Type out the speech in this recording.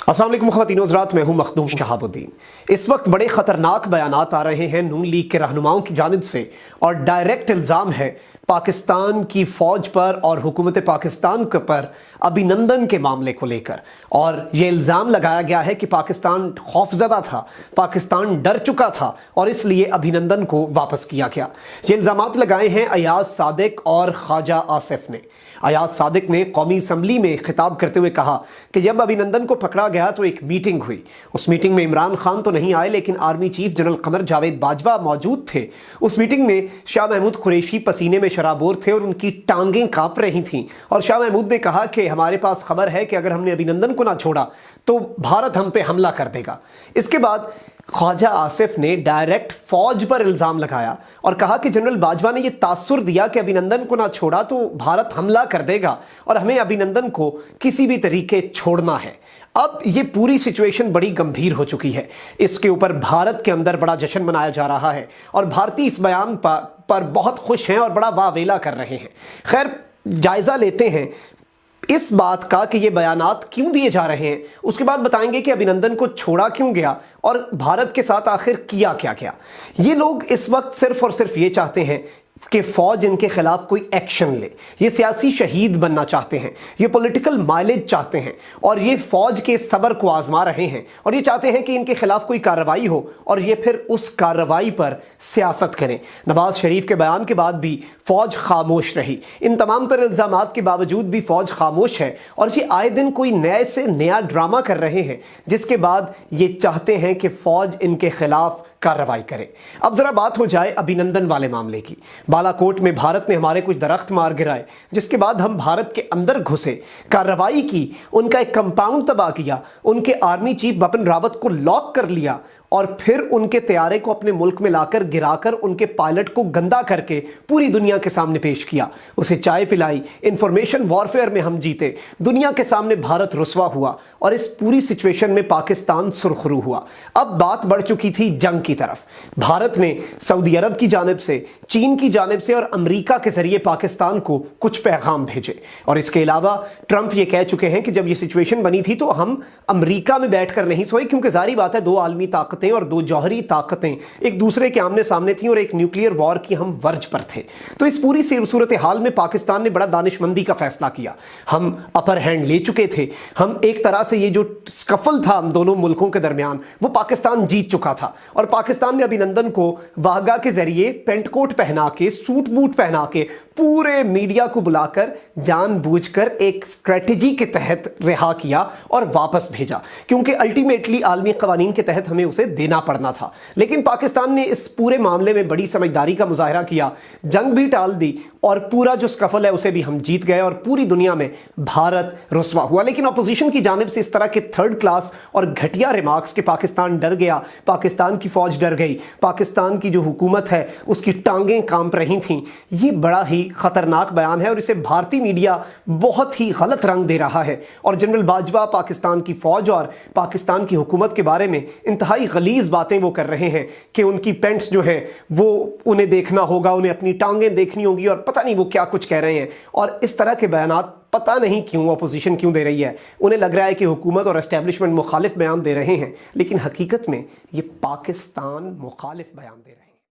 अस्सलाम वालेकुम ख़वातीन व हज़रात, मैं हूं मखदूम शहाबुद्दीन। इस वक्त बड़े ख़तरनाक बयानात आ रहे हैं नून लीग के रहनुमाओं की जानिब से और डायरेक्ट इल्ज़ाम है पाकिस्तान की फ़ौज पर और हुकूमत पाकिस्तान पर अभिनंदन के मामले को लेकर। और ये इल्ज़ाम लगाया गया है कि पाकिस्तान खौफज़दा था, पाकिस्तान डर चुका था और इसलिए अभिनंदन को वापस किया गया। ये इल्ज़ामात लगाए हैं अयाज सादिक और ख्वाजा आसिफ ने। अयाज सादिक ने कौमी असम्बली में खिताब करते हुए कहा कि जब अभिनंदन को पकड़ा गया तो एक मीटिंग हुई। उस मीटिंग में इमरान खान तो नहीं आए, लेकिन army chief general Qamar Javed Bajwa मौजूद थे। उस मीटिंग में शाह महमूद कुरैशी पसीने में शराबोर थे और उनकी टांगें कांप रही थीं। और शाह महमूद ने कहा कि हमारे पास खबर है कि अगर हमने अभिनंदन को ना छोड़ा तो भारत हम पे हमला कर देगा। इसके बाद ख्वाजा आसिफ ने डायरेक्ट फौज पर इल्ज़ाम लगाया और कहा कि जनरल बाजवा ने यह तासुर दिया कि अभिनंदन को ना छोड़ा तो भारत हमला कर देगा और हमें अभिनंदन को किसी भी तरीके छोड़ना है। अब ये पूरी सिचुएशन बड़ी गंभीर हो चुकी है। इसके ऊपर भारत के अंदर बड़ा जश्न मनाया जा रहा है और भारतीय इस बयान पर बहुत खुश हैं और बड़ा वावेला कर रहे हैं। खैर, जायज़ा लेते हैं इस बात का कि ये बयानात क्यों दिए जा रहे हैं, उसके बाद बताएंगे कि अभिनंदन को छोड़ा क्यों गया और भारत के साथ आखिर किया क्या गया। ये लोग इस वक्त सिर्फ और सिर्फ ये चाहते हैं कि फौज इनके खिलाफ कोई एक्शन ले। ये सियासी शहीद बनना चाहते हैं, ये पॉलिटिकल माइलेज चाहते हैं और ये फौज के सब्र को आजमा रहे हैं और ये चाहते हैं कि इनके खिलाफ कोई कार्रवाई हो और ये फिर उस कार्रवाई पर सियासत करें। नवाज शरीफ के बयान के बाद भी फौज खामोश रही। इन तमाम तर इल्ज़ामात के बावजूद भी फौज खामोश है और ये आए दिन कोई नए से नया ड्रामा कर रहे हैं, जिसके बाद ये चाहते हैं कि फौज इनके खिलाफ कार्रवाई करे। अब जरा बात हो जाए अभिनंदन वाले मामले की। बालाकोट में भारत ने हमारे कुछ दरख्त मार गिराए, जिसके बाद हम भारत के अंदर घुसे, कार्रवाई की, उनका एक कंपाउंड तबाह किया, उनके आर्मी चीफ बिपिन रावत को लॉक कर लिया और फिर उनके तैयारे को अपने मुल्क में लाकर गिराकर उनके पायलट को गंदा करके पूरी दुनिया के सामने पेश किया, उसे चाय पिलाई। इंफॉर्मेशन वॉरफेयर में हम जीते, दुनिया के सामने भारत रुसवा हुआ और इस पूरी सिचुएशन में पाकिस्तान सुरखरू हुआ। अब बात बढ़ चुकी थी जंग की तरफ। भारत ने सऊदी अरब की जानिब से, चीन की जानिब से और अमेरिका के जरिए पाकिस्तान को कुछ पैगाम भेजे और इसके अलावा ट्रंप ये कह चुके हैं कि जब ये सिचुएशन बनी थी तो हम अमेरिका में बैठकर नहीं सोए, क्योंकि जाहिर बात है दो आलमी ताकतें और दो जौहरी ताकतें एक दूसरे के आमने सामने थीं और एक न्यूक्लियर वॉर की हम वर्ज पर थे। तो इस पूरी सूरत हाल में पाकिस्तान ने बड़ा दानिशमंदी का फैसला किया। हम अपर हैंड ले चुके थे, हम एक तरह से ये जो स्कफल था हम दोनों मुल्कों के दरमियान वो पाकिस्तान जीत चुका था और पाकिस्तान ने अभिनंदन को वाहगा के जरिए पेंट कोट पहना के, सूट बूट पहना के, पूरे मीडिया को बुलाकर जानबूझकर एक स्ट्रेटजी के तहत रिहा किया और वापस भेजा, क्योंकि अल्टीमेटली आलमी कवानीन के तहत हमें उसे देना पड़ना था। लेकिन पाकिस्तान ने इस पूरे मामले में बड़ी समझदारी का मुजाहरा किया, जंग भी टाल दी और पूरा जो स्कफल है उसे भी हम जीत गए और पूरी दुनिया में भारत रुसवा हुआ। लेकिन अपोजिशन की जानिब से इस तरह के थर्ड क्लास और घटिया रिमार्क्स कि पाकिस्तान डर गया, पाकिस्तान की फौज डर गई, पाकिस्तान की जो हुकूमत है उसकी टांगें कांप रही थीं, ये बड़ा ही खतरनाक बयान है और इसे भारतीय मीडिया बहुत ही गलत रंग दे रहा है। और जनरल बाजवा पाकिस्तान की फौज और पाकिस्तान की हुकूमत के बारे में इंतहाई गलीज बातें वो कर रहे हैं कि उनकी पेंट्स जो हैं वो उन्हें देखना होगा, उन्हें अपनी टांगें देखनी होगी और पता नहीं वो क्या कुछ कह रहे हैं। और इस तरह के बयानात पता नहीं क्यों अपोजिशन क्यों दे रही है। उन्हें लग रहा है कि हुकूमत और एस्टेब्लिशमेंट मुखालिफ बयान दे रहे हैं, लेकिन हकीकत में ये पाकिस्तान मुखालिफ बयान दे रहे हैं।